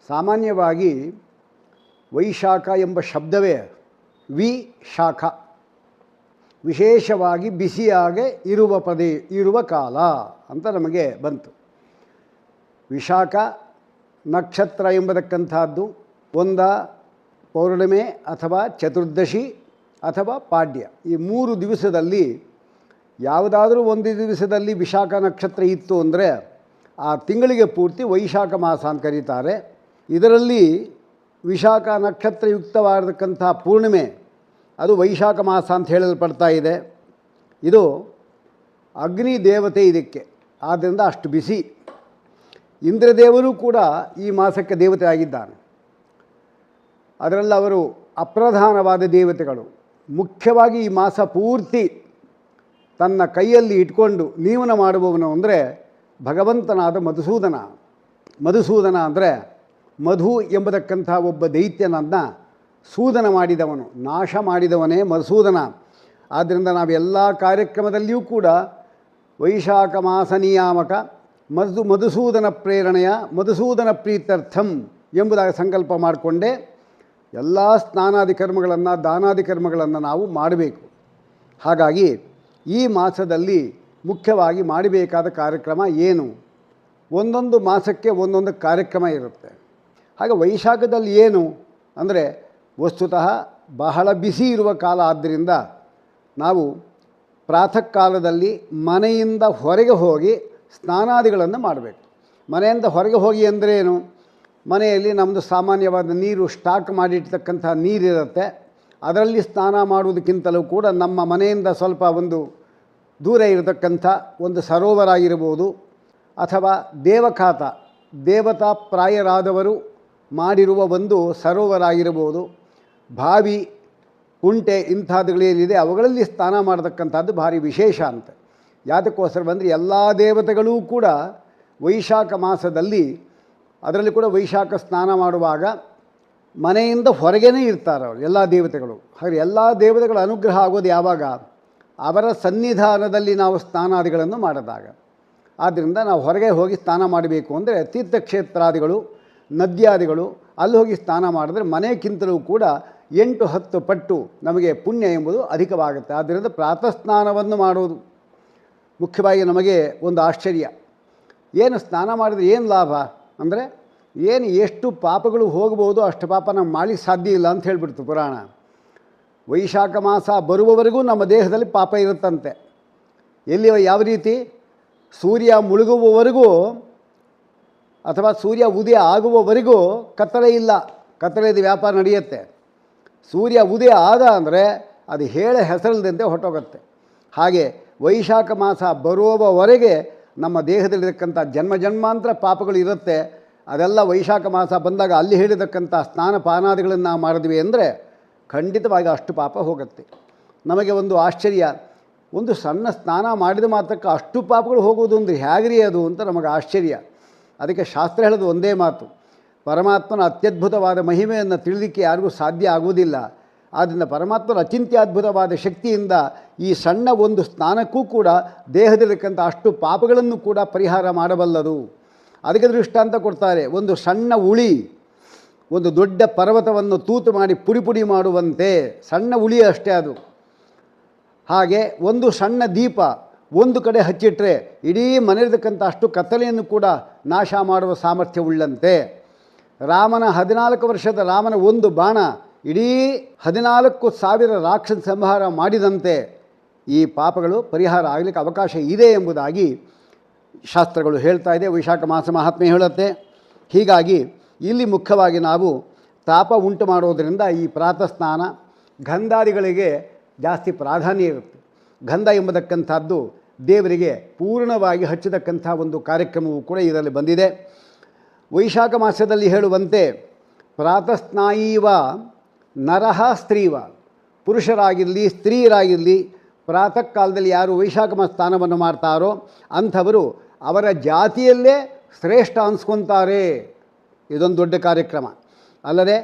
ಸಾಮಾನ್ಯವಾಗಿ ವೈಶಾಖ ಎಂಬ ಶಬ್ದವೇ ವಿಶಾಖ, ವಿಶೇಷವಾಗಿ ಬಿಸಿಯಾಗೆ ಇರುವ ಕಾಲ ಅಂತ ನಮಗೆ ಬಂತು. ವಿಶಾಖ ನಕ್ಷತ್ರ ಎಂಬತಕ್ಕಂಥದ್ದು ಪೌರ್ಣಿಮೆ ಅಥವಾ ಚತುರ್ದಶಿ ಅಥವಾ ಪಾಡ್ಯ, ಈ 3 ದಿವಸದಲ್ಲಿ ಯಾವುದಾದ್ರೂ ಒಂದು ದಿವಸದಲ್ಲಿ ವಿಶಾಖ ನಕ್ಷತ್ರ ಇತ್ತು ಅಂದರೆ ಆ ತಿಂಗಳಿಗೆ ಪೂರ್ತಿ ವೈಶಾಖ ಮಾಸ ಅಂತ ಕರೀತಾರೆ. ಇದರಲ್ಲಿ ವಿಶಾಖ ನಕ್ಷತ್ರಯುಕ್ತವಾಗಿರ್ತಕ್ಕಂಥ ಪೂರ್ಣಿಮೆ ಅದು ವೈಶಾಖ ಮಾಸ ಅಂತ ಹೇಳಲ್ಪಡ್ತಾ ಇದೆ. ಇದು ಅಗ್ನಿ ದೇವತೆ ಇದಕ್ಕೆ, ಆದ್ದರಿಂದ ಅಷ್ಟು ಬಿಸಿ. ಇಂದ್ರದೇವರು ಕೂಡ ಈ ಮಾಸಕ್ಕೆ ದೇವತೆ ಆಗಿದ್ದಾನೆ. ಅದರಲ್ಲಿ ಅವರು ಅಪ್ರಧಾನವಾದ ದೇವತೆಗಳು. ಮುಖ್ಯವಾಗಿ ಈ ಮಾಸ ಪೂರ್ತಿ ತನ್ನ ಕೈಯಲ್ಲಿ ಇಟ್ಕೊಂಡು ನೀವನ ಮಾಡುವವನು ಅಂದರೆ ಭಗವಂತನಾದ ಮಧುಸೂದನ. ಮಧುಸೂದನ ಅಂದರೆ ಮಧು ಎಂಬತಕ್ಕಂಥ ಒಬ್ಬ ದೈತ್ಯನನ್ನು ಸೂದನ ಮಾಡಿದವನು, ನಾಶ ಮಾಡಿದವನೇ ಮಧುಸೂದನ. ಆದ್ದರಿಂದ ನಾವೆಲ್ಲ ಕಾರ್ಯಕ್ರಮದಲ್ಲಿಯೂ ಕೂಡ ವೈಶಾಖ ಮಾಸ ನಿಯಾಮಕ ಮಧುಸೂದನ ಪ್ರೇರಣೆಯ ಮಧುಸೂದನ ಪ್ರೀತ್ಯರ್ಥಂ ಎಂಬುದಾಗಿ ಸಂಕಲ್ಪ ಮಾಡಿಕೊಂಡೇ ಎಲ್ಲ ಸ್ನಾನಾದಿ ಕರ್ಮಗಳನ್ನು ದಾನಾದಿ ಕರ್ಮಗಳನ್ನು ನಾವು ಮಾಡಬೇಕು. ಹಾಗಾಗಿ ಈ ಮಾಸದಲ್ಲಿ ಮುಖ್ಯವಾಗಿ ಮಾಡಬೇಕಾದ ಕಾರ್ಯಕ್ರಮ ಏನು? ಒಂದೊಂದು ಮಾಸಕ್ಕೆ ಒಂದೊಂದು ಕಾರ್ಯಕ್ರಮ ಇರುತ್ತೆ. ಹಾಗೆ ವೈಶಾಖದಲ್ಲಿ ಏನು ಅಂದರೆ ವಸ್ತುತಃ ಬಹಳ ಬಿಸಿ ಇರುವ ಕಾಲ. ಆದ್ದರಿಂದ ನಾವು ಪ್ರಾತಃ ಕಾಲದಲ್ಲಿ ಮನೆಯಿಂದ ಹೊರಗೆ ಹೋಗಿ ಸ್ನಾನಾದಿಗಳನ್ನು ಮಾಡಬೇಕು. ಮನೆಯಿಂದ ಹೊರಗೆ ಹೋಗಿ ಅಂದರೆ ಏನು? ಮನೆಯಲ್ಲಿ ನಮ್ಮದು ಸಾಮಾನ್ಯವಾದ ನೀರು ಸ್ಟಾಕ್ ಮಾಡಿರ್ತಕ್ಕಂಥ ನೀರಿರುತ್ತೆ. ಅದರಲ್ಲಿ ಸ್ನಾನ ಮಾಡುವುದಕ್ಕಿಂತಲೂ ಕೂಡ ನಮ್ಮ ಮನೆಯಿಂದ ಸ್ವಲ್ಪ ಒಂದು ದೂರ ಇರತಕ್ಕಂಥ ಒಂದು ಸರೋವರ ಆಗಿರ್ಬೋದು, ಅಥವಾ ದೇವಖಾತ ದೇವತಾ ಪ್ರಾಯರಾದವರು ಮಾಡಿರುವ ಒಂದು ಸರೋವರ ಆಗಿರ್ಬೋದು, ಬಾವಿ ಕುಂಟೆ ಇಂಥದ್ದುಗಳೇನಿದೆ ಅವುಗಳಲ್ಲಿ ಸ್ನಾನ ಮಾಡತಕ್ಕಂಥದ್ದು ಭಾರಿ ವಿಶೇಷ ಅಂತ. ಯಾತಕ್ಕೋಸ್ಕರ ಬಂದರೆ ಎಲ್ಲ ದೇವತೆಗಳೂ ಕೂಡ ವೈಶಾಖ ಮಾಸದಲ್ಲಿ, ಅದರಲ್ಲಿ ಕೂಡ ವೈಶಾಖ ಸ್ನಾನ ಮಾಡುವಾಗ ಮನೆಯಿಂದ ಹೊರಗೇ ಇರ್ತಾರೆ ಅವರು ಎಲ್ಲ ದೇವತೆಗಳು. ಹಾಗೆ ಎಲ್ಲ ದೇವತೆಗಳ ಅನುಗ್ರಹ ಆಗೋದು ಯಾವಾಗ? ಅವರ ಸನ್ನಿಧಾನದಲ್ಲಿ ನಾವು ಸ್ನಾನಾದಿಗಳನ್ನು ಮಾಡಿದಾಗ. ಆದ್ದರಿಂದ ನಾವು ಹೊರಗೆ ಹೋಗಿ ಸ್ನಾನ ಮಾಡಬೇಕು ಅಂದರೆ ತೀರ್ಥಕ್ಷೇತ್ರಾದಿಗಳು ನದ್ಯಾದಿಗಳು ಅಲ್ಲಿ ಹೋಗಿ ಸ್ನಾನ ಮಾಡಿದ್ರೆ ಮನೆಗಿಂತಲೂ ಕೂಡ 8-10 ಪಟ್ಟು ನಮಗೆ ಪುಣ್ಯ ಎಂಬುದು ಅಧಿಕವಾಗುತ್ತೆ. ಆದ್ದರಿಂದ ಪ್ರಾತಃ ಸ್ನಾನವನ್ನು ಮಾಡೋದು ಮುಖ್ಯವಾಗಿ ನಮಗೆ ಒಂದು ಆಶ್ಚರ್ಯ. ಏನು ಸ್ನಾನ ಮಾಡಿದ್ರೆ ಏನು ಲಾಭ ಅಂದರೆ ಎಷ್ಟು ಪಾಪಗಳು ಹೋಗ್ಬೋದು ಅಷ್ಟು ಪಾಪ ನಾವು ಮಾಡಲಿಕ್ಕೆ ಸಾಧ್ಯ ಇಲ್ಲ ಅಂತ ಹೇಳಿಬಿಡ್ತು ಪುರಾಣ. ವೈಶಾಖ ಮಾಸ ಬರುವವರೆಗೂ ನಮ್ಮ ದೇಹದಲ್ಲಿ ಪಾಪ ಇರುತ್ತಂತೆ. ಎಲ್ಲಿ ಯಾವ ರೀತಿ? ಸೂರ್ಯ ಮುಳುಗುವವರೆಗೂ ಅಥವಾ ಸೂರ್ಯ ಉದಯ ಆಗುವವರೆಗೂ ಕತ್ತಲೆ ಇಲ್ಲ, ಕತ್ತಲೆದ ವ್ಯಾಪಾರ ನಡೆಯುತ್ತೆ. ಸೂರ್ಯ ಉದಯ ಆದ ಅಂದರೆ ಅದು ಹೆಸರಿಲ್ಲದಂತೆ ಹೊರಟೋಗುತ್ತೆ. ಹಾಗೆ ವೈಶಾಖ ಮಾಸ ಬರುವವರೆಗೆ ನಮ್ಮ ದೇಹದಲ್ಲಿರತಕ್ಕಂಥ ಜನ್ಮಾಂತರ ಪಾಪಗಳು ಇರುತ್ತೆ. ಅದೆಲ್ಲ ವೈಶಾಖ ಮಾಸ ಬಂದಾಗ ಅಲ್ಲಿ ಹೇಳಿರ್ತಕ್ಕಂಥ ಸ್ನಾನ ಪಾನಾದಿಗಳನ್ನು ನಾವು ಮಾಡಿದ್ವಿ ಅಂದರೆ ಖಂಡಿತವಾಗಿ ಅಷ್ಟು ಪಾಪ ಹೋಗುತ್ತೆ. ನಮಗೆ ಒಂದು ಆಶ್ಚರ್ಯ, ಒಂದು ಸಣ್ಣ ಸ್ನಾನ ಮಾಡಿದ ಮಾತ್ರಕ್ಕೆ ಅಷ್ಟು ಪಾಪಗಳು ಹೋಗೋದು ಅಂದರೆ ಹೇಗ್ರಿ ಅದು ಅಂತ ನಮಗೆ ಆಶ್ಚರ್ಯ. ಅದಕ್ಕೆ ಶಾಸ್ತ್ರ ಹೇಳೋದು ಒಂದೇ ಮಾತು, ಪರಮಾತ್ಮನ ಅತ್ಯದ್ಭುತವಾದ ಮಹಿಮೆಯನ್ನು ತಿಳಿಲಿಕ್ಕೆ ಯಾರಿಗೂ ಸಾಧ್ಯ ಆಗುವುದಿಲ್ಲ. ಆದ್ದರಿಂದ ಪರಮಾತ್ಮನ ಅಚಿಂತ್ಯದ್ಭುತವಾದ ಶಕ್ತಿಯಿಂದ ಈ ಸಣ್ಣ ಒಂದು ಸ್ನಾನಕ್ಕೂ ಕೂಡ ದೇಹದಲ್ಲಿರತಕ್ಕಂಥ ಅಷ್ಟು ಪಾಪಗಳನ್ನು ಕೂಡ ಪರಿಹಾರ ಮಾಡಬಲ್ಲದು. ಅದಕ್ಕೆ ದೃಷ್ಟಾಂತ ಕೊಡ್ತಾರೆ. ಒಂದು ಸಣ್ಣ ಉಳಿ ಒಂದು ದೊಡ್ಡ ಪರ್ವತವನ್ನು ತೂತು ಮಾಡಿ ಪುಡಿ ಮಾಡುವಂತೆ ಸಣ್ಣ ಉಳಿ ಅಷ್ಟೇ ಅದು. ಹಾಗೆ ಒಂದು ಸಣ್ಣ ದೀಪ ಒಂದು ಕಡೆ ಹಚ್ಚಿಟ್ರೆ ಇಡೀ ಮನೆಯಿರತಕ್ಕಂಥ ಅಷ್ಟು ಕತ್ತಲೆಯನ್ನು ಕೂಡ ನಾಶ ಮಾಡುವ ಸಾಮರ್ಥ್ಯವುಳ್ಳಂತೆ. ರಾಮನ 14 ವರ್ಷದ ರಾಮನ ಒಂದು ಬಾಣ ಇಡೀ 14,000 ರಾಕ್ಷಸ ಸಂಹಾರ ಮಾಡಿದಂತೆ ಈ ಪಾಪಗಳು ಪರಿಹಾರ ಆಗಲಿಕ್ಕೆ ಅವಕಾಶ ಇದೆ ಎಂಬುದಾಗಿ ಶಾಸ್ತ್ರಗಳು ಹೇಳ್ತಾ ಇದೆ. ವೈಶಾಖ ಮಾಸ ಮಹಾತ್ಮೆ ಹೇಳುತ್ತೆ. ಹೀಗಾಗಿ ಇಲ್ಲಿ ಮುಖ್ಯವಾಗಿ ನಾವು ತಾಪ ಉಂಟು ಮಾಡೋದರಿಂದ ಈ ಪ್ರಾತಃ ಸ್ನಾನ ಗಂಧಾದಿಗಳಿಗೆ ಜಾಸ್ತಿ ಪ್ರಾಧಾನ್ಯ ಇರುತ್ತೆ. ಗಂಧ ಎಂಬತಕ್ಕಂಥದ್ದು ದೇವರಿಗೆ ಪೂರ್ಣವಾಗಿ ಹಚ್ಚತಕ್ಕಂಥ ಒಂದು ಕಾರ್ಯಕ್ರಮವೂ ಕೂಡ ಇದರಲ್ಲಿ ಬಂದಿದೆ. ವೈಶಾಖ ಮಾಸದಲ್ಲಿ ಹೇಳುವಂತೆ ಪ್ರಾತಃ ಸ್ನಾಯೀವ ನರಹ ಸ್ತ್ರೀವ, ಪುರುಷರಾಗಿರಲಿ ಸ್ತ್ರೀಯರಾಗಿರಲಿ ಪ್ರಾತಃ ಕಾಲದಲ್ಲಿ ಯಾರು ವೈಶಾಖ ಮಾಸ ಸ್ನಾನವನ್ನು ಮಾಡ್ತಾರೋ ಅಂಥವರು ಅವರ ಜಾತಿಯಲ್ಲೇ ಶ್ರೇಷ್ಠ ಅನಿಸ್ಕೊತಾರೆ. ಇದೊಂದು ದೊಡ್ಡ ಕಾರ್ಯಕ್ರಮ. ಅಲ್ಲದೆ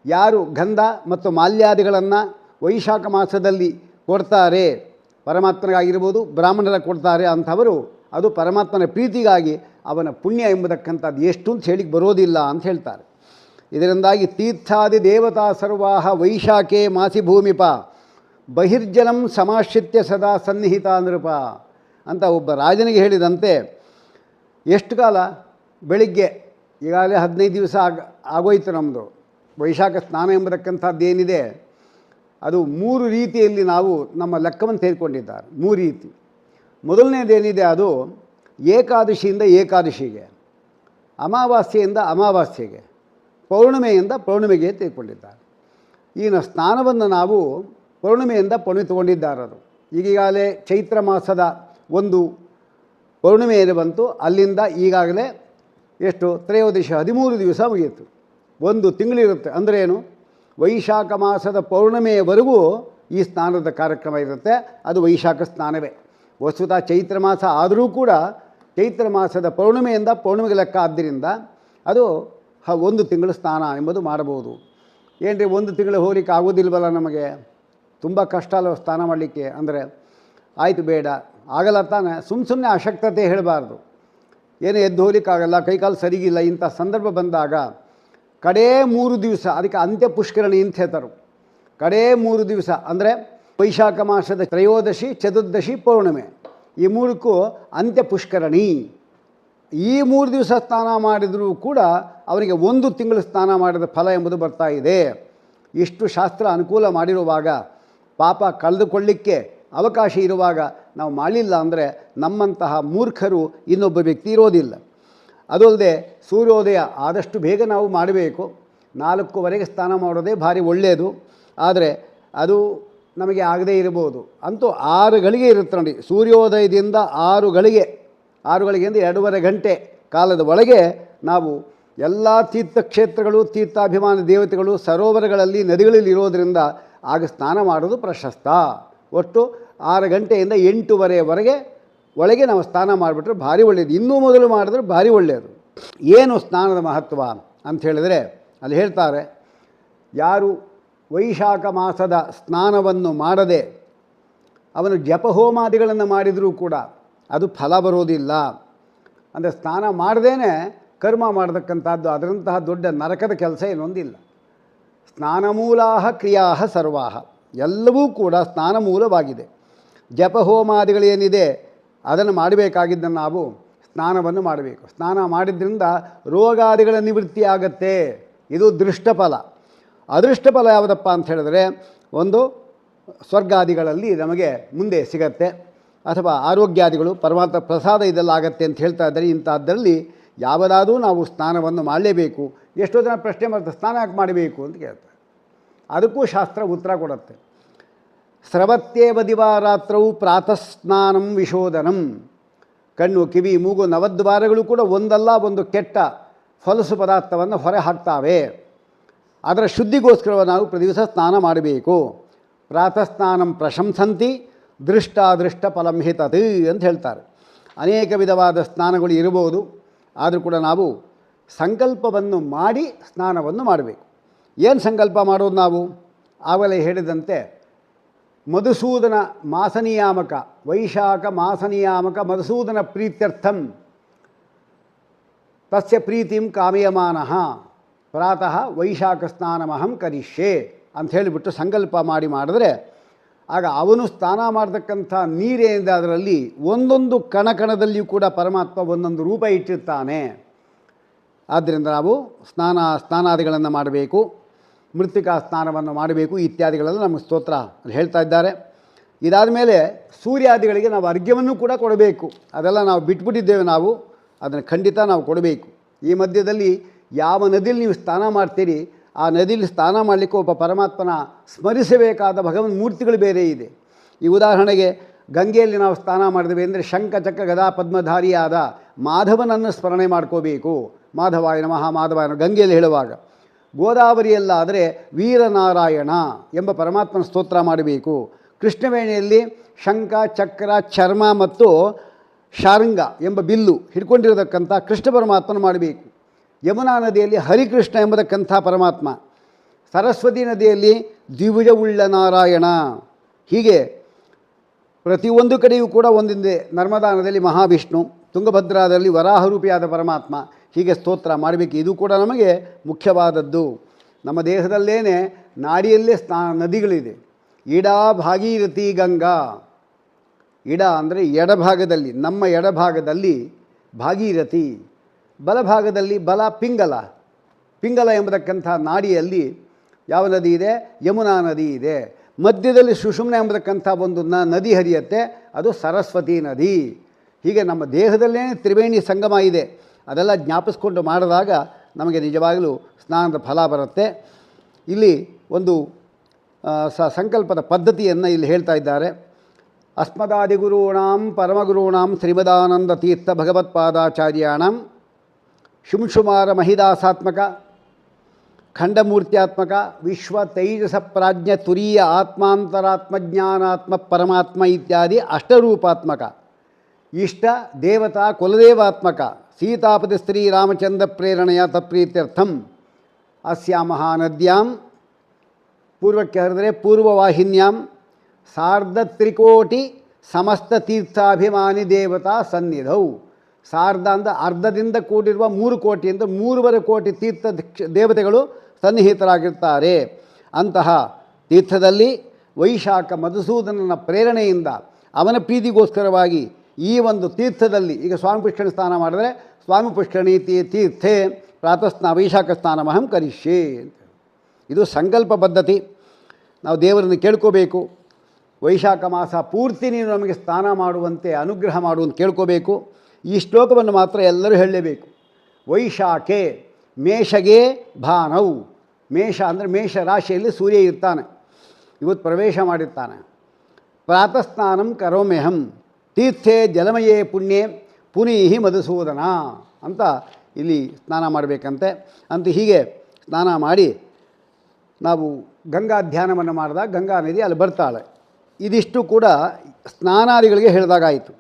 ಯಾರು ಗಂಧ ಮತ್ತು ಮಾಲ್ಯಾದಿಗಳನ್ನು ವೈಶಾಖ ಮಾಸದಲ್ಲಿ ಕೊಡ್ತಾರೆ, ಪರಮಾತ್ಮನಿಗಾಗಿರ್ಬೋದು ಬ್ರಾಹ್ಮಣರ ಕೊಡ್ತಾರೆ ಅಂಥವರು ಅದು ಪರಮಾತ್ಮನ ಪ್ರೀತಿಗಾಗಿ ಅವನ ಪುಣ್ಯ ಎಂಬತಕ್ಕಂಥದ್ದು ಎಷ್ಟು ಅಂತ ಹೇಳಿಕ್ಕೆ ಬರೋದಿಲ್ಲ ಅಂತ ಹೇಳ್ತಾರೆ. ಇದರಿಂದಾಗಿ ತೀರ್ಥಾದಿ ದೇವತಾ ಸರ್ವಾಹ ವೈಶಾಖೆ ಮಾಸಿ ಭೂಮಿಪ ಬಹಿರ್ಜನಂ ಸಮಾಶ್ರಿತ್ಯ ಸದಾ ಸನ್ನಿಹಿತ ನೃಪ ಅಂತ ಒಬ್ಬ ರಾಜನಿಗೆ ಹೇಳಿದಂತೆ ಎಷ್ಟು ಕಾಲ ಬೆಳಿಗ್ಗೆ ಈಗಾಗಲೇ 15 ದಿವಸ ಆಗೋಯ್ತು ನಮ್ಮದು ವೈಶಾಖ ಸ್ನಾನ ಎಂಬತಕ್ಕಂಥದ್ದು ಏನಿದೆ ಅದು 3 ರೀತಿಯಲ್ಲಿ ನಾವು ನಮ್ಮ ಲೆಕ್ಕವನ್ನು ತೆಗೆದುಕೊಂಡಿದ್ದಾರೆ. 3 ರೀತಿ. ಮೊದಲನೇದೇನಿದೆ ಅದು ಏಕಾದಶಿಯಿಂದ ಏಕಾದಶಿಗೆ, ಅಮಾವಾಸ್ಯೆಯಿಂದ ಅಮಾವಾಸ್ಯೆಗೆ, ಪೌರ್ಣಿಮೆಯಿಂದ ಪೌರ್ಣಿಮೆಗೆ ತೆಗೆದುಕೊಂಡಿದ್ದಾರೆ. ಈಗಿನ ಸ್ನಾನವನ್ನು ನಾವು ಪೌರ್ಣಿಮೆಯಿಂದ ಪೌರ್ಣಿಮೆ ತಗೊಂಡಿದ್ದಾರೆ. ಅದು ಈಗಾಗಲೇ ಚೈತ್ರ ಮಾಸದ ಒಂದು ಪೌರ್ಣಿಮೆ ಏನು ಬಂತು, ಅಲ್ಲಿಂದ ಈಗಾಗಲೇ ಎಷ್ಟು ತ್ರಯೋದಶಿ 13 ದಿವಸ ಮುಗಿಯಿತು. 1 ತಿಂಗಳಿರುತ್ತೆ. ಅಂದರೆ ಏನು, ವೈಶಾಖ ಮಾಸದ ಪೌರ್ಣಿಮೆಯವರೆಗೂ ಈ ಸ್ನಾನದ ಕಾರ್ಯಕ್ರಮ ಇರುತ್ತೆ. ಅದು ವೈಶಾಖ ಸ್ನಾನವೇ. ವಸ್ತುತಃ ಚೈತ್ರ ಮಾಸ ಆದರೂ ಕೂಡ ಚೈತ್ರ ಮಾಸದ ಪೌರ್ಣಿಮೆಯಿಂದ ಪೌರ್ಣಿಮೆಗೆ ಲೆಕ್ಕ ಆದ್ದರಿಂದ ಅದು 1 ತಿಂಗಳು ಸ್ನಾನ ಎಂಬುದು ಮಾಡಬಹುದು. ಏನ್ರಿ 1 ತಿಂಗಳು ಹೋಗ್ಲಿಕ್ಕೆ ಆಗೋದಿಲ್ವಲ್ಲ, ನಮಗೆ ತುಂಬ ಕಷ್ಟ ಅಲ್ವ ಸ್ನಾನ ಮಾಡಲಿಕ್ಕೆ ಅಂದರೆ, ಆಯಿತು ಬೇಡ ಆಗಲ್ಲ ತಾನೆ, ಸುಮ್ಮನೆ ಅಶಕ್ತತೆ ಹೇಳಬಾರ್ದು. ಏನು ಎದ್ದು ಹೋಗ್ಲಿಕ್ಕಾಗಲ್ಲ, ಕೈಕಾಲು ಸರಿಗಿಲ್ಲ, ಇಂಥ ಸಂದರ್ಭ ಬಂದಾಗ ಕಡೇ 3 ದಿವಸ, ಅದಕ್ಕೆ ಅಂತ್ಯ ಪುಷ್ಕರಣಿ ಅಂತ ಹೇಳ್ತಾರೆ. ಕಡೇ 3 ದಿವಸ ಅಂದರೆ ವೈಶಾಖ ಮಾಸದ ತ್ರಯೋದಶಿ, ಚತುರ್ದಶಿ, ಪೌರ್ಣಿಮೆ, ಈ 3ಕ್ಕೂ ಅಂತ್ಯ ಪುಷ್ಕರಣಿ. ಈ 3 ದಿವಸ ಸ್ನಾನ ಮಾಡಿದರೂ ಕೂಡ ಅವರಿಗೆ 1 ತಿಂಗಳು ಸ್ನಾನ ಮಾಡಿದ ಫಲ ಎಂಬುದು ಬರ್ತಾ ಇದೆ. ಇಷ್ಟು ಶಾಸ್ತ್ರ ಅನುಕೂಲ ಮಾಡಿರುವಾಗ, ಪಾಪ ಕಳೆದುಕೊಳ್ಳಿಕ್ಕೆ ಅವಕಾಶ ಇರುವಾಗ ನಾವು ಮಾಡಲಿಲ್ಲ ಅಂದರೆ ನಮ್ಮಂತಹ ಮೂರ್ಖರು ಇನ್ನೊಬ್ಬ ವ್ಯಕ್ತಿ ಇರೋದಿಲ್ಲ. ಅದಲ್ಲದೆ ಸೂರ್ಯೋದಯ ಆದಷ್ಟು ಬೇಗ ನಾವು ಮಾಡಬೇಕು. 4:15ಗೆ ಸ್ನಾನ ಮಾಡೋದೇ ಭಾರಿ ಒಳ್ಳೆಯದು. ಆದರೆ ಅದು ನಮಗೆ ಆಗದೇ ಇರಬಹುದು. ಅಂತೂ 6 ಗಳಿಗೆ ಇರುತ್ತೆ ನೋಡಿ. ಸೂರ್ಯೋದಯದಿಂದ 6 ಗಳಿಗೆ, 6 ಗಳಿಗೆಂದು 2.5 ಗಂಟೆ ಕಾಲದ ಒಳಗೆ ನಾವು ಎಲ್ಲ ತೀರ್ಥಕ್ಷೇತ್ರಗಳು, ತೀರ್ಥಾಭಿಮಾನ ದೇವತೆಗಳು, ಸರೋವರಗಳಲ್ಲಿ, ನದಿಗಳಲ್ಲಿ ಇರೋದರಿಂದ ಆಗ ಸ್ನಾನ ಮಾಡೋದು ಪ್ರಶಸ್ತ. ಒಟ್ಟು 6 ಗಂಟೆಯಿಂದ 8:30ವರೆಗೆ ಒಳಗೆ ನಾವು ಸ್ನಾನ ಮಾಡಿಬಿಟ್ರೆ ಭಾರಿ ಒಳ್ಳೆಯದು. ಇನ್ನೂ ಮೊದಲು ಮಾಡಿದ್ರೆ ಭಾರಿ ಒಳ್ಳೆಯದು. ಏನು ಸ್ನಾನದ ಮಹತ್ವ ಅಂತ ಹೇಳಿದರೆ ಅಲ್ಲಿ ಹೇಳ್ತಾರೆ, ಯಾರು ವೈಶಾಖ ಮಾಸದ ಸ್ನಾನವನ್ನು ಮಾಡದೆ ಅವನು ಜಪಹೋಮಾದಿಗಳನ್ನು ಮಾಡಿದರೂ ಕೂಡ ಅದು ಫಲ ಬರೋದಿಲ್ಲ. ಅಂದರೆ ಸ್ನಾನ ಮಾಡದೇ ಕರ್ಮ ಮಾಡತಕ್ಕಂಥದ್ದು, ಅದರಂತಹ ದೊಡ್ಡ ನರಕದ ಕೆಲಸ ಏನೊಂದಿಲ್ಲ. ಸ್ನಾನಮೂಲಾಹ ಕ್ರಿಯಾಹ ಸರ್ವಾಹ, ಎಲ್ಲವೂ ಕೂಡ ಸ್ನಾನ ಮೂಲವಾಗಿದೆ. ಜಪಹೋಮಾದಿಗಳೇನಿದೆ ಅದನ್ನು ಮಾಡಬೇಕಾಗಿದ್ದನ್ನು ನಾವು ಸ್ನಾನವನ್ನು ಮಾಡಬೇಕು. ಸ್ನಾನ ಮಾಡಿದ್ರಿಂದ ರೋಗಾದಿಗಳ ನಿವೃತ್ತಿ ಆಗತ್ತೆ. ಇದು ದೃಷ್ಟಫಲ. ಅದೃಷ್ಟಫಲ ಯಾವುದಪ್ಪ ಅಂತ ಹೇಳಿದ್ರೆ, ಒಂದು ಸ್ವರ್ಗಾದಿಗಳಲ್ಲಿ ನಮಗೆ ಮುಂದೆ ಸಿಗತ್ತೆ, ಅಥವಾ ಆರೋಗ್ಯಾದಿಗಳು ಪರಮಾತ್ಮ ಪ್ರಸಾದ ಇದೆಲ್ಲ ಆಗತ್ತೆ ಅಂತ ಹೇಳ್ತಾ ಇದ್ದಾರೆ. ಇಂಥದ್ರಲ್ಲಿ ಯಾವುದಾದ್ರೂ ನಾವು ಸ್ನಾನವನ್ನು ಮಾಡಲೇಬೇಕು. ಎಷ್ಟೋ ಜನ ಪ್ರಶ್ನೆ ಮಾಡ್ತಾರೆ, ಸ್ನಾನ ಯಾಕೆ ಮಾಡಬೇಕು ಅಂತ ಕೇಳ್ತಾರೆ. ಅದಕ್ಕೂ ಶಾಸ್ತ್ರ ಉತ್ತರ ಕೊಡುತ್ತೆ. ಸ್ರವತ್ಯೇವ ದಿವಾರಾತ್ರವು ಪ್ರಾತಃ ಸ್ನಾನಂ ವಿಶೋಧನಂ. ಕಣ್ಣು, ಕಿವಿ, ಮೂಗು, ನವದ್ವಾರಗಳು ಕೂಡ ಒಂದಲ್ಲ ಒಂದು ಕೆಟ್ಟ ಫಲಸು ಪದಾರ್ಥವನ್ನು ಹೊರ ಹಾಕ್ತಾವೆ. ಅದರ ಶುದ್ಧಿಗೋಸ್ಕರ ನಾವು ಪ್ರತಿ ದಿವಸ ಸ್ನಾನ ಮಾಡಬೇಕು. ಪ್ರಾತಃ ಸ್ನಾನಂ ಪ್ರಶಂಸಂತಿ ದೃಷ್ಟ ಫಲಂ ಹಿತತ್ ಅಂತ ಹೇಳ್ತಾರೆ. ಅನೇಕ ವಿಧವಾದ ಸ್ನಾನಗಳು ಇರಬಹುದು, ಆದರೂ ಕೂಡ ನಾವು ಸಂಕಲ್ಪವನ್ನು ಮಾಡಿ ಸ್ನಾನವನ್ನು ಮಾಡಬೇಕು. ಏನು ಸಂಕಲ್ಪ ಮಾಡೋದು ನಾವು? ಆಗಲೇ ಹೇಳಿದಂತೆ ಮಧುಸೂದನ ಮಾಸನಿಯಾಮಕ, ವೈಶಾಖ ಮಾಸನಿಯಾಮಕ ಮಧುಸೂದನ ಪ್ರೀತ್ಯರ್ಥಂ ತಸ್ಯ ಪ್ರೀತಿಂ ಕಾಮಯಮಾನಃ ಪ್ರಾತಃ ವೈಶಾಖ ಸ್ನಾನಮಹಂ ಕರಿಷ್ಯೆ ಅಂತ ಹೇಳಿಬಿಟ್ಟು ಸಂಕಲ್ಪ ಮಾಡಿದ್ರೆ ಆಗ ಅವನು ಸ್ನಾನ ಮಾಡತಕ್ಕಂಥ ನೀರೇನಿದೆ ಅದರಲ್ಲಿ ಒಂದೊಂದು ಕಣಕಣದಲ್ಲಿಯೂ ಕೂಡ ಪರಮಾತ್ಮ ಒಂದೊಂದು ರೂಪ ಇಟ್ಟಿರ್ತಾನೆ. ಆದ್ದರಿಂದ ನಾವು ಸ್ನಾನಾದಿಗಳನ್ನು ಮಾಡಬೇಕು, ಮೃತ್ತಿಕಾ ಸ್ನಾನವನ್ನು ಮಾಡಬೇಕು ಇತ್ಯಾದಿಗಳೆಲ್ಲ ನಮಗೆ ಸ್ತೋತ್ರ ಹೇಳ್ತಾ ಇದ್ದಾರೆ. ಇದಾದ ಮೇಲೆ ಸೂರ್ಯಾದಿಗಳಿಗೆ ನಾವು ಅರ್ಘ್ಯವನ್ನು ಕೂಡ ಕೊಡಬೇಕು. ಅದೆಲ್ಲ ನಾವು ಬಿಟ್ಬಿಟ್ಟಿದ್ದೇವೆ. ನಾವು ಅದನ್ನು ಖಂಡಿತ ನಾವು ಕೊಡಬೇಕು. ಈ ಮಧ್ಯದಲ್ಲಿ ಯಾವ ನದಿಯಲ್ಲಿ ನೀವು ಸ್ನಾನ ಮಾಡ್ತೀರಿ, ಆ ನದಿಯಲ್ಲಿ ಸ್ನಾನ ಮಾಡಲಿಕ್ಕೆ ಒಬ್ಬ ಪರಮಾತ್ಮನ ಸ್ಮರಿಸಬೇಕಾದ ಭಗವನ್ ಮೂರ್ತಿಗಳು ಬೇರೆ ಇದೆ. ಈ ಉದಾಹರಣೆಗೆ ಗಂಗೆಯಲ್ಲಿ ನಾವು ಸ್ನಾನ ಮಾಡಿದ್ವಿ ಅಂದರೆ ಶಂಖ ಚಕ್ರ ಗದಾ ಪದ್ಮಧಾರಿಯಾದ ಮಾಧವನನ್ನು ಸ್ಮರಣೆ ಮಾಡ್ಕೋಬೇಕು. ಮಾಧವಾಯ ನಮಃ ಮಾಧವಾಯ ಗಂಗೆಯಲ್ಲಿ ಹೇಳುವಾಗ, ಗೋದಾವರಿಯಲ್ಲಾದರೆ ವೀರನಾರಾಯಣ ಎಂಬ ಪರಮಾತ್ಮನ ಸ್ತೋತ್ರ ಮಾಡಬೇಕು. ಕೃಷ್ಣವೇಣಿಯಲ್ಲಿ ಶಂಖ ಚಕ್ರ ಚರ್ಮ ಮತ್ತು ಶಾರಂಗ ಎಂಬ ಬಿಲ್ಲು ಹಿಡ್ಕೊಂಡಿರತಕ್ಕಂಥ ಕೃಷ್ಣ ಪರಮಾತ್ಮನ ಮಾಡಬೇಕು. ಯಮುನಾ ನದಿಯಲ್ಲಿ ಹರಿಕೃಷ್ಣ ಎಂಬತಕ್ಕಂಥ ಪರಮಾತ್ಮ, ಸರಸ್ವತಿ ನದಿಯಲ್ಲಿ ದ್ವಿಭುಜವುಳ್ಳ ನಾರಾಯಣ, ಹೀಗೆ ಪ್ರತಿಯೊಂದು ಕಡೆಯೂ ಕೂಡ ಒಂದಿಂದೆ. ನರ್ಮದಾ ನದಿಯಲ್ಲಿ ಮಹಾವಿಷ್ಣು, ತುಂಗಭದ್ರಾದಲ್ಲಿ ವರಾಹರೂಪಿಯಾದ ಪರಮಾತ್ಮ, ಹೀಗೆ ಸ್ತೋತ್ರ ಮಾಡಬೇಕು. ಇದು ಕೂಡ ನಮಗೆ ಮುಖ್ಯವಾದದ್ದು. ನಮ್ಮ ದೇಹದಲ್ಲೇ ನಾಡಿಯಲ್ಲೇ ನದಿಗಳಿದೆ. ಇಡ ಭಾಗೀರಥಿ ಗಂಗಾ. ಇಡ ಅಂದರೆ ಎಡಭಾಗದಲ್ಲಿ, ನಮ್ಮ ಎಡಭಾಗದಲ್ಲಿ ಭಾಗೀರಥಿ, ಬಲಭಾಗದಲ್ಲಿ ಪಿಂಗಲ. ಪಿಂಗಲ ಎಂಬತಕ್ಕಂಥ ನಾಡಿಯಲ್ಲಿ ಯಾವ ನದಿ ಇದೆ? ಯಮುನಾ ನದಿ ಇದೆ. ಮಧ್ಯದಲ್ಲಿ ಸುಷುಮ್ನ ಎಂಬತಕ್ಕಂಥ ಒಂದು ನದಿ ಹರಿಯುತ್ತೆ, ಅದು ಸರಸ್ವತಿ ನದಿ. ಹೀಗೆ ನಮ್ಮ ದೇಹದಲ್ಲೇ ತ್ರಿವೇಣಿ ಸಂಗಮ ಇದೆ. ಅದೆಲ್ಲ ಜ್ಞಾಪಿಸ್ಕೊಂಡು ಮಾಡಿದಾಗ ನಮಗೆ ನಿಜವಾಗಲೂ ಸ್ನಾನದ ಫಲ ಬರುತ್ತೆ. ಇಲ್ಲಿ ಒಂದು ಸಂಕಲ್ಪದ ಪದ್ಧತಿಯನ್ನು ಇಲ್ಲಿ ಹೇಳ್ತಾ ಇದ್ದಾರೆ. ಅಸ್ಮದಾದಿಗುರುಣಾಂ ಪರಮಗುರುಣಾಂ ಶ್ರೀಮದಾನಂದ ತೀರ್ಥ ಭಗವತ್ಪಾದಾಚಾರ್ಯಾಣಂ ಶುಂಶುಮಾರ ಮಹಿದಾಸಾತ್ಮಕ ಖಂಡಮೂರ್ತ್ಯಾತ್ಮಕ ವಿಶ್ವ ತೈಜಸ ಪ್ರಾಜ್ಞ ತುರೀಯ ಆತ್ಮಾಂತರಾತ್ಮಜ್ಞಾನಾತ್ಮ ಪರಮಾತ್ಮ ಇತ್ಯಾದಿ ಅಷ್ಟರೂಪಾತ್ಮಕ ಇಷ್ಟ ದೇವತಾ ಕುಲದೇವಾತ್ಮಕ ಸೀತಾಪತಿ ಶ್ರೀರಾಮಚಂದ್ರ ಪ್ರೇರಣೆಯ ತತ್ಪ್ರೀತ್ಯರ್ಥಂ ಅಸ್ಯಾ ಮಹಾನದ್ಯಾಂ ಪೂರ್ವಕ್ಕೆ ಹರಿದರೆ ಪೂರ್ವವಾಹಿನ್ಯಾಂ ಸಾರ್ಧತ್ರಿಕೋಟಿ ಸಮಸ್ತ ತೀರ್ಥಾಭಿಮಾನಿ ದೇವತಾ ಸನ್ನಿಧೌ. ಸಾರ್ಧ ಅಂದರೆ ಅರ್ಧದಿಂದ ಕೂಡಿರುವ 3 ಕೋಟಿ ಅಂದರೆ 3.5 ಕೋಟಿ ತೀರ್ಥ ದೇವತೆಗಳು ಸನ್ನಿಹಿತರಾಗಿರ್ತಾರೆ. ಅಂತಹ ತೀರ್ಥದಲ್ಲಿ ವೈಶಾಖ ಮಧುಸೂದನನ ಪ್ರೇರಣೆಯಿಂದ ಅವನ ಪ್ರೀತಿಗೋಸ್ಕರವಾಗಿ ಈ ಒಂದು ತೀರ್ಥದಲ್ಲಿ ಈಗ ಸ್ವಾಮಿ ಪುಷ್ಕರಣಿ ಸ್ನಾನ ಮಾಡಿದ್ರೆ ಸ್ವಾಮಿ ಪುಷ್ಕರಣಿ ತೀರ್ಥೆ ಪ್ರಾತಃ ವೈಶಾಖ ಸ್ನಾನಮಹಂ ಕರಿಷ್ಯೆ ಅಂತ. ಇದು ಸಂಕಲ್ಪ ಪದ್ಧತಿ. ನಾವು ದೇವರನ್ನು ಕೇಳ್ಕೋಬೇಕು. ವೈಶಾಖ ಮಾಸ ಪೂರ್ತಿ ನೀನು ನಮಗೆ ಸ್ನಾನ ಮಾಡುವಂತೆ ಅನುಗ್ರಹ ಮಾಡುವಂತ ಕೇಳ್ಕೋಬೇಕು. ಈ ಶ್ಲೋಕವನ್ನು ಮಾತ್ರ ಎಲ್ಲರೂ ಹೇಳಲೇಬೇಕು. ವೈಶಾಖೆ ಮೇಷಗೆ ಭಾನೌ. ಮೇಷ ಅಂದರೆ ಮೇಷ ರಾಶಿಯಲ್ಲಿ ಸೂರ್ಯ ಇರ್ತಾನೆ, ಇವತ್ತು ಪ್ರವೇಶ ಮಾಡಿರ್ತಾನೆ. ಪ್ರಾತಃ ಸ್ನಾನಂ ಕರೋಮ್ಯಹಂ ತೀರ್ಥೆ ಜಲಮಯೇ ಪುಣ್ಯೆ ಪುನೀಹಿ ಮಧುಸೂದನ ಅಂತ ಇಲ್ಲಿ ಸ್ನಾನ ಮಾಡಬೇಕಂತೆ. ಅಂತ ಹೀಗೆ ಸ್ನಾನ ಮಾಡಿ ನಾವು ಗಂಗಾ ಧ್ಯಾನವನ್ನು ಮಾಡಿದಾಗ ಗಂಗಾ ನದಿ ಅಲ್ಲಿ ಬರ್ತಾಳೆ. ಇದಿಷ್ಟು ಕೂಡ ಸ್ನಾನಾದಿಗಳಿಗೆ ಹೇಳಿದಾಗಾಯಿತು.